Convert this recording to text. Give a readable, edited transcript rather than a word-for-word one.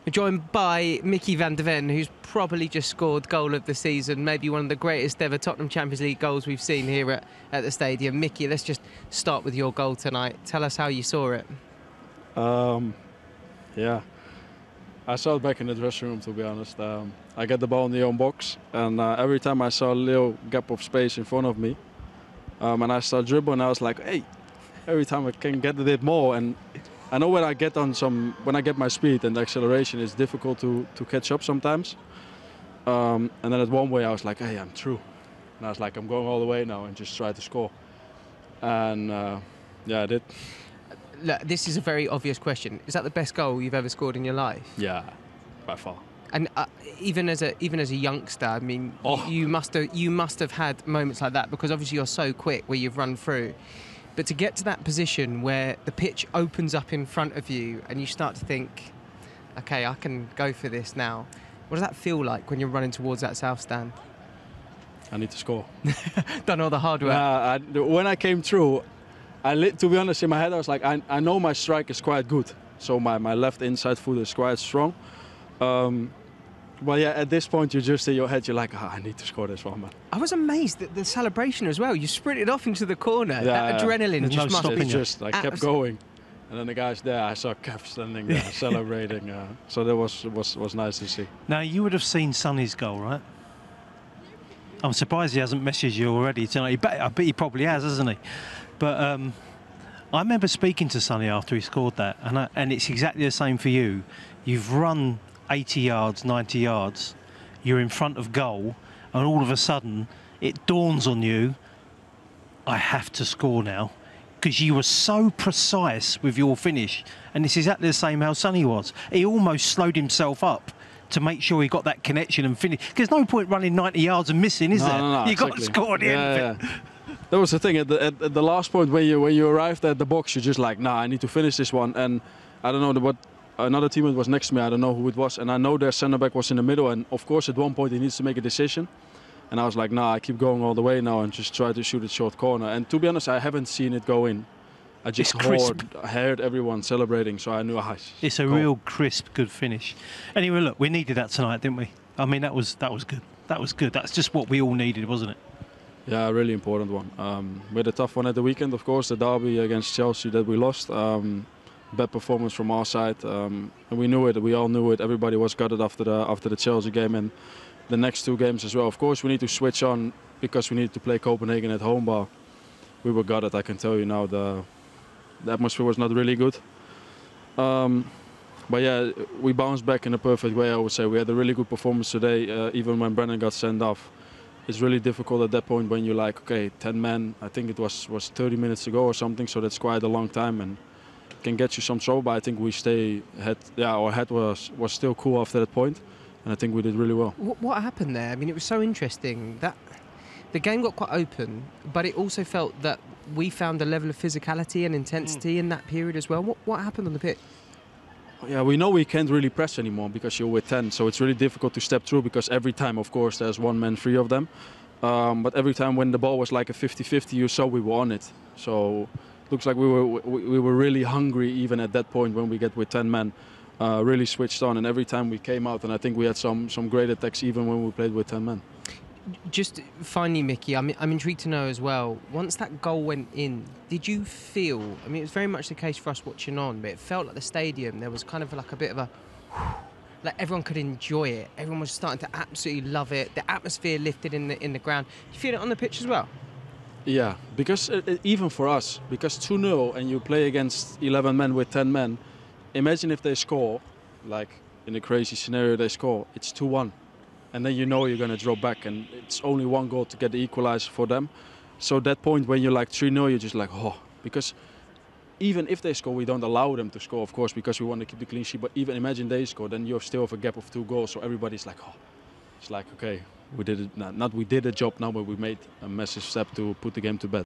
We're joined by Micky van der Ven, who's probably just scored goal of the season, maybe one of the greatest ever Tottenham Champions League goals we've seen here at the stadium. Micky, let's just start with your goal tonight. Tell us how you saw it. Yeah, I saw it back in the dressing room, to be honest. I get the ball in the own box, and every time I saw a little gap of space in front of me, and I start dribbling, I was like, hey, every time I can get a bit more. And I know when I get my speed and the acceleration, it's difficult to catch up sometimes. And then at one way I was like, hey, I'm through. And I was like, I'm going all the way now and just try to score. And yeah, I did. Look, this is a very obvious question. Is that the best goal you've ever scored in your life? Yeah, by far. And even as a youngster, I mean, you must have had moments like that, because obviously you're so quick where you've run through. But to get to that position where the pitch opens up in front of you and you start to think, okay, I can go for this now. What does that feel like when you're running towards that south stand? I need to score. Done all the hard work. When I came through, to be honest, in my head I was like, I know my strike is quite good. So my left inside foot is quite strong. But yeah, at this point, you're just in your head, you're like, I need to score this one, man. I was amazed at the celebration as well. You sprinted off into the corner. Yeah, that adrenaline just must be just, I kept going. And then the guys there, I saw Kev standing there celebrating. So that was nice to see. Now, you would have seen Sonny's goal, right? I'm surprised he hasn't messaged you already tonight. I bet he probably has, hasn't he? But I remember speaking to Sonny after he scored that, and it's exactly the same for you. You've run 80 yards, 90 yards, you're in front of goal, and all of a sudden it dawns on you, I have to score now, because you were so precise with your finish. And it's exactly the same how Sonny was. He almost slowed himself up to make sure he got that connection and finish. There's no point running 90 yards and missing, is there? No, You've got to score at the end of it. That was the thing, at the last point when you arrived at the box, you're just like, nah, I need to finish this one. And I don't know what another teammate was next to me, I don't know who it was, and I know their centre back was in the middle, and of course at one point he needs to make a decision. And I was like, nah, I keep going all the way now and just try to shoot a short corner. And to be honest, I haven't seen it go in. I just heard everyone celebrating, so I knew it's a real crisp, good finish. Anyway, look, we needed that tonight, didn't we? I mean, that was good. That was good. That's just what we all needed, wasn't it? Yeah, a really important one. We had a tough one at the weekend, of course, the derby against Chelsea that we lost. Bad performance from our side, and we knew it. We all knew it. Everybody was gutted after the Chelsea game and the next two games as well. Of course, we need to switch on because we needed to play Copenhagen at home, but we were gutted. I can tell you now, the atmosphere was not really good. But yeah, we bounced back in a perfect way, I would say. We had a really good performance today, even when Brennan got sent off. It's really difficult at that point when you're like, okay, 10 men. I think it was 30 minutes ago or something, so that's quite a long time. And can get you some trouble, but I think we our head was still cool after that point, and I think we did really well. What happened there? I mean, it was so interesting that the game got quite open, but it also felt that we found a level of physicality and intensity in that period as well. What happened on the pitch? Yeah, we know we can't really press anymore because you're with 10, so it's really difficult to step through, because every time, of course, there's one man free of them. But every time when the ball was like a 50-50, you saw we were on it. So looks like we were really hungry even at that point when we get with 10 men, really switched on, and every time we came out, and I think we had some great attacks even when we played with 10 men. Just finally, Micky, I'm intrigued to know as well, once that goal went in, did you feel, I mean, it was very much the case for us watching on, but it felt like the stadium, there was kind of like a bit of a, like everyone could enjoy it, everyone was starting to absolutely love it, the atmosphere lifted in the ground. You feel it on the pitch as well? Yeah, because even for us, because 2-0 and you play against 11 men with 10 men, imagine if they score, like in a crazy scenario they score, it's 2-1. And then you know you're going to drop back, and it's only one goal to get the equalizer for them. So at that point when you're like 3-0, you're just like, oh, because even if they score, we don't allow them to score, of course, because we want to keep the clean sheet. But even imagine they score, then you still have a gap of 2 goals. So everybody's like, oh, it's like, okay, we did it. Not we did a job now, but we made a massive step to put the game to bed.